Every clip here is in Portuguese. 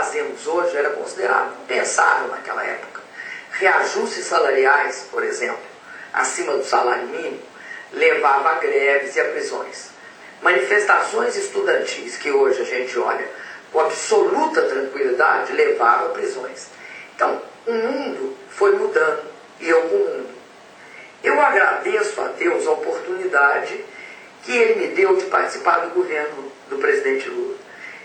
fazemos hoje era considerado impensável naquela época. Reajustes salariais, por exemplo, acima do salário mínimo, levava a greves e a prisões. Manifestações estudantis, que hoje a gente olha com absoluta tranquilidade, levavam a prisões. Então, o mundo foi mudando e eu com o mundo. Eu agradeço a Deus a oportunidade que Ele me deu de participar do governo do presidente Lula.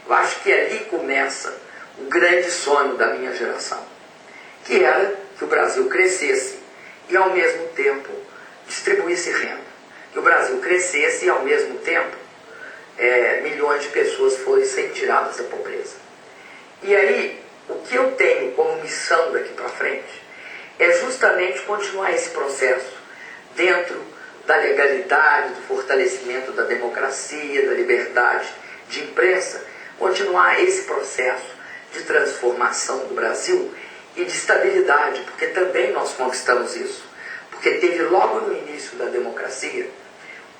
Eu acho que ali começa o grande sonho da minha geração, que era que o Brasil crescesse e, ao mesmo tempo, distribuísse renda. Que o Brasil crescesse e, ao mesmo tempo, milhões de pessoas fossem tiradas da pobreza. E aí, o que eu tenho como missão daqui para frente é justamente continuar esse processo dentro da legalidade, do fortalecimento da democracia, da liberdade de imprensa, continuar esse processo de transformação do Brasil e de estabilidade, porque também nós conquistamos isso. Porque teve logo no início da democracia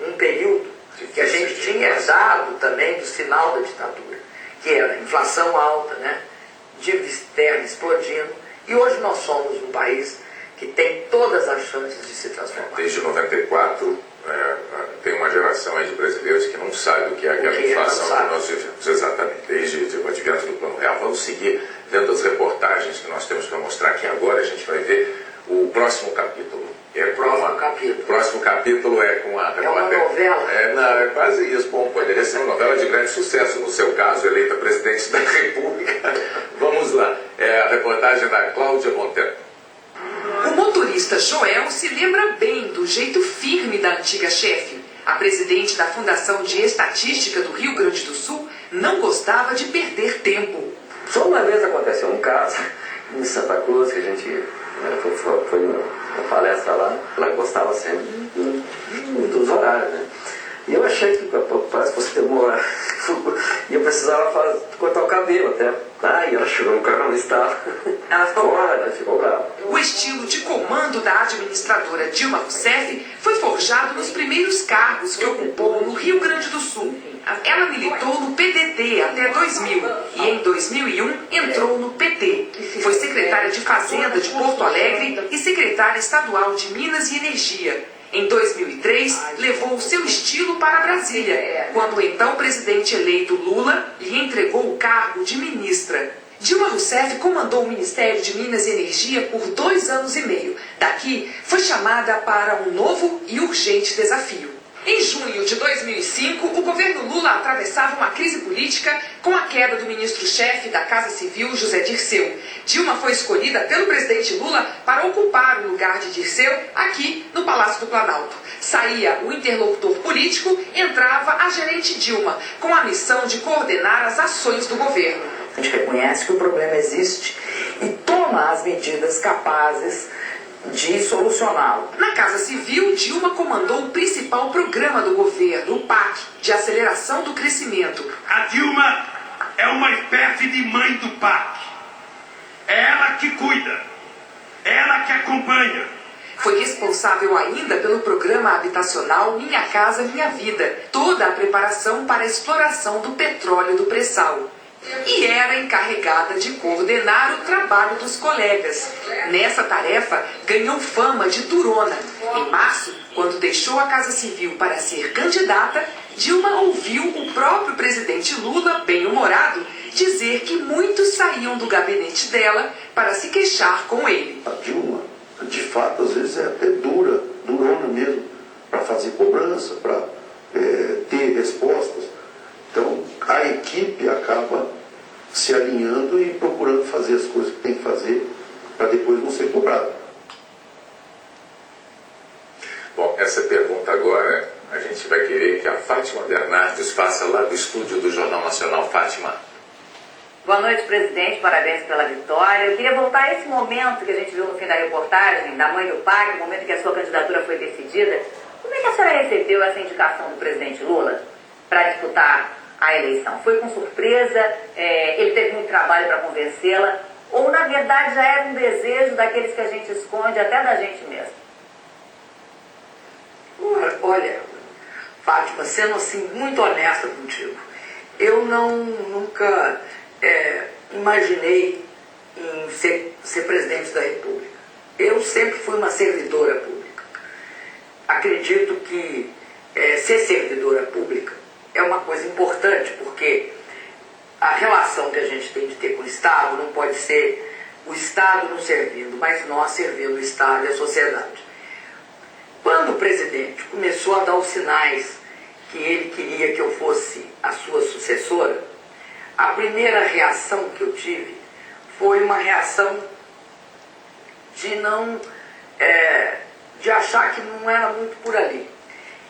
um período que a gente tinha herdado também do final da ditadura, que era inflação alta, né? Dívida externa explodindo, e hoje nós somos um país que tem todas as chances de se transformar. Desde 94, tem uma geração aí de brasileiros que não sabe o que é aquela inflação que nós vivemos. Exatamente, desde o advento do Plano Real. Vamos seguir vendo as reportagens que nós temos para mostrar aqui agora. A gente vai ver o próximo capítulo. O próximo capítulo é com a... É uma novela? É quase isso. Bom, poderia ser uma novela de grande sucesso, no seu caso, eleita presidente da República. Vamos lá. É a reportagem da Cláudia Monteiro. O motorista Joel se lembra bem do jeito firme da antiga chefe. A presidente da Fundação de Estatística do Rio Grande do Sul não gostava de perder tempo. Só uma vez aconteceu um caso em Santa Cruz, que a gente foi numa palestra lá, ela gostava sempre dos horários, né? E eu achei que parece que você demora, e eu precisava cortar o cabelo até. E ela chegou no carro, não estava. Ela ficou fora, ficou brava. O estilo de comando da administradora Dilma Rousseff foi forjado nos primeiros cargos que ocupou no Rio Grande do Sul. Ela militou no PDT até 2000 e em 2001 entrou no PT. Foi secretária de Fazenda de Porto Alegre e secretária estadual de Minas e Energia. Em 2003, levou o seu estilo para Brasília, quando o então presidente eleito Lula lhe entregou o cargo de ministra. Dilma Rousseff comandou o Ministério de Minas e Energia por 2 anos e meio. Daqui, foi chamada para um novo e urgente desafio. Em junho de 2005, o governo Lula atravessava uma crise política com a queda do ministro-chefe da Casa Civil, José Dirceu. Dilma foi escolhida pelo presidente Lula para ocupar o lugar de Dirceu aqui no Palácio do Planalto. Saía o interlocutor político, entrava a gerente Dilma, com a missão de coordenar as ações do governo. A gente reconhece que o problema existe e toma as medidas capazes de solucioná-lo. Na Casa Civil, Dilma comandou o principal programa do governo, o PAC, de aceleração do crescimento. A Dilma é uma espécie de mãe do PAC. É ela que cuida, é ela que acompanha. Foi responsável ainda pelo programa habitacional Minha Casa Minha Vida, toda a preparação para a exploração do petróleo do pré-sal. E era encarregada de coordenar o trabalho dos colegas. Nessa tarefa, ganhou fama de durona. Em março, quando deixou a Casa Civil para ser candidata, Dilma ouviu o próprio presidente Lula, bem-humorado, dizer que muitos saíam do gabinete dela para se queixar com ele. A Dilma, de fato, às vezes é até durona mesmo, para fazer cobrança, para ter respostas. Então, a equipe acaba se alinhando e procurando fazer as coisas que tem que fazer para depois não ser cobrado. Bom, essa pergunta agora a gente vai querer que a Fátima Bernardes faça lá do estúdio do Jornal Nacional. Fátima. Boa noite, presidente. Parabéns pela vitória. Eu queria voltar a esse momento que a gente viu no fim da reportagem, da mãe do PAC, o momento que a sua candidatura foi decidida. Como é que a senhora recebeu essa indicação do presidente Lula para disputar a eleição? Foi com surpresa? Ele teve muito trabalho para convencê-la? Ou, na verdade, já era um desejo daqueles que a gente esconde até da gente mesmo? Olha, Fátima, sendo assim muito honesta contigo, eu nunca imaginei em ser presidente da República. Eu sempre fui uma servidora pública. Acredito que ser servidora pública é uma coisa importante, porque a relação que a gente tem de ter com o Estado não pode ser o Estado nos servindo, mas nós servindo o Estado e a sociedade. Quando o presidente começou a dar os sinais que ele queria que eu fosse a sua sucessora, a primeira reação que eu tive foi uma reação de achar que não era muito por ali.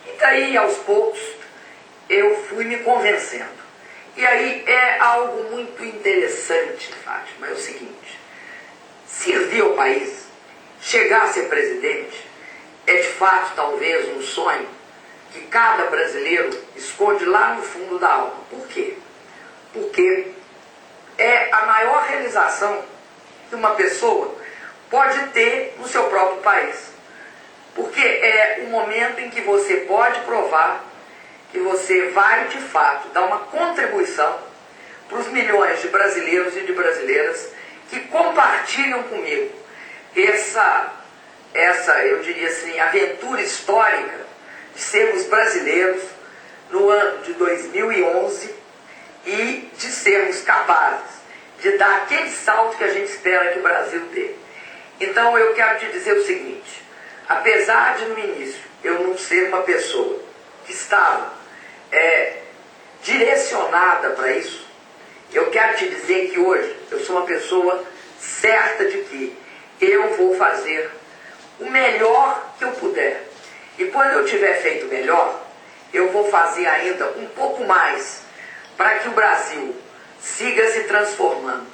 E daí, aos poucos, eu fui me convencendo. E aí é algo muito interessante, Fátima, é o seguinte: servir ao país, chegar a ser presidente, é de fato talvez um sonho que cada brasileiro esconde lá no fundo da alma. Por quê? Porque é a maior realização que uma pessoa pode ter no seu próprio país. Porque é o momento em que você pode provar que você vai, de fato, dar uma contribuição para os milhões de brasileiros e de brasileiras que compartilham comigo essa, eu diria assim, aventura histórica de sermos brasileiros no ano de 2011 e de sermos capazes de dar aquele salto que a gente espera que o Brasil dê. Então eu quero te dizer o seguinte: apesar de no início eu não ser uma pessoa que estava direcionada para isso, eu quero te dizer que hoje eu sou uma pessoa certa de que eu vou fazer o melhor que eu puder. E quando eu tiver feito o melhor, eu vou fazer ainda um pouco mais para que o Brasil siga se transformando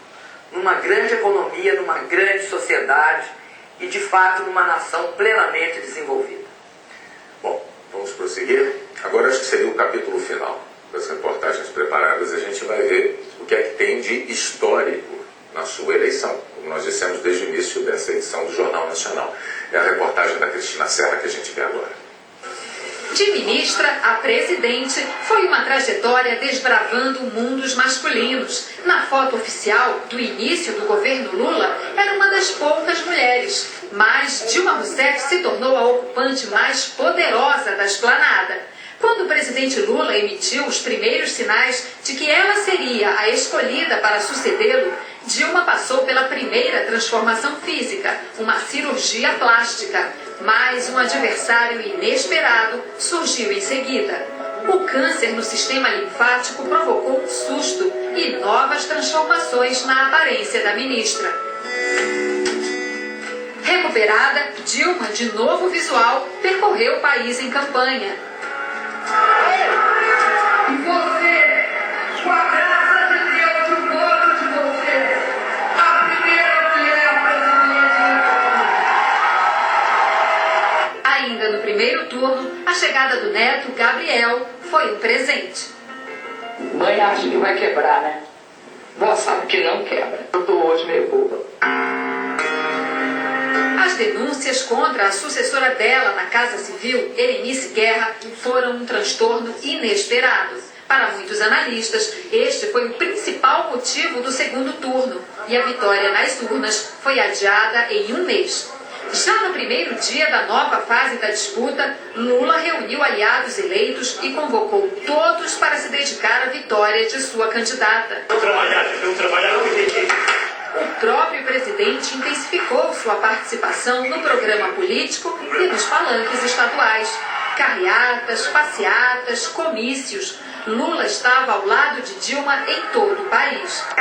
numa grande economia, numa grande sociedade e, de fato, numa nação plenamente desenvolvida. Bom, vamos prosseguir. Agora acho que seria o capítulo final das reportagens preparadas. A gente vai ver o que é que tem de histórico na sua eleição, como nós dissemos desde o início dessa edição do Jornal Nacional. É a reportagem da Cristina Serra que a gente vê agora. De ministra a presidente, foi uma trajetória desbravando mundos masculinos. Na foto oficial do início do governo Lula, era uma das poucas mulheres. Mas Dilma Rousseff se tornou a ocupante mais poderosa da esplanada. Quando o presidente Lula emitiu os primeiros sinais de que ela seria a escolhida para sucedê-lo, Dilma passou pela primeira transformação física, uma cirurgia plástica. Mas um adversário inesperado surgiu em seguida. O câncer no sistema linfático provocou um susto e novas transformações na aparência da ministra. Recuperada, Dilma, de novo visual, percorreu o país em campanha. E você, com a graça de Deus, o voto de você, a primeira mulher presidente. Ainda no primeiro turno, a chegada do neto, Gabriel, foi um presente. Mãe acha que vai quebrar, né? Vó sabe que não quebra. Eu tô hoje meio boba. As denúncias contra a sucessora dela na Casa Civil, Erenice Guerra, foram um transtorno inesperado. Para muitos analistas, este foi o principal motivo do segundo turno, e a vitória nas urnas foi adiada em um mês. Já no primeiro dia da nova fase da disputa, Lula reuniu aliados eleitos e convocou todos para se dedicar à vitória de sua candidata. Eu trabalhar, O próprio presidente intensificou sua participação no programa político e nos palanques estaduais. Carreatas, passeatas, comícios. Lula estava ao lado de Dilma em todo o país.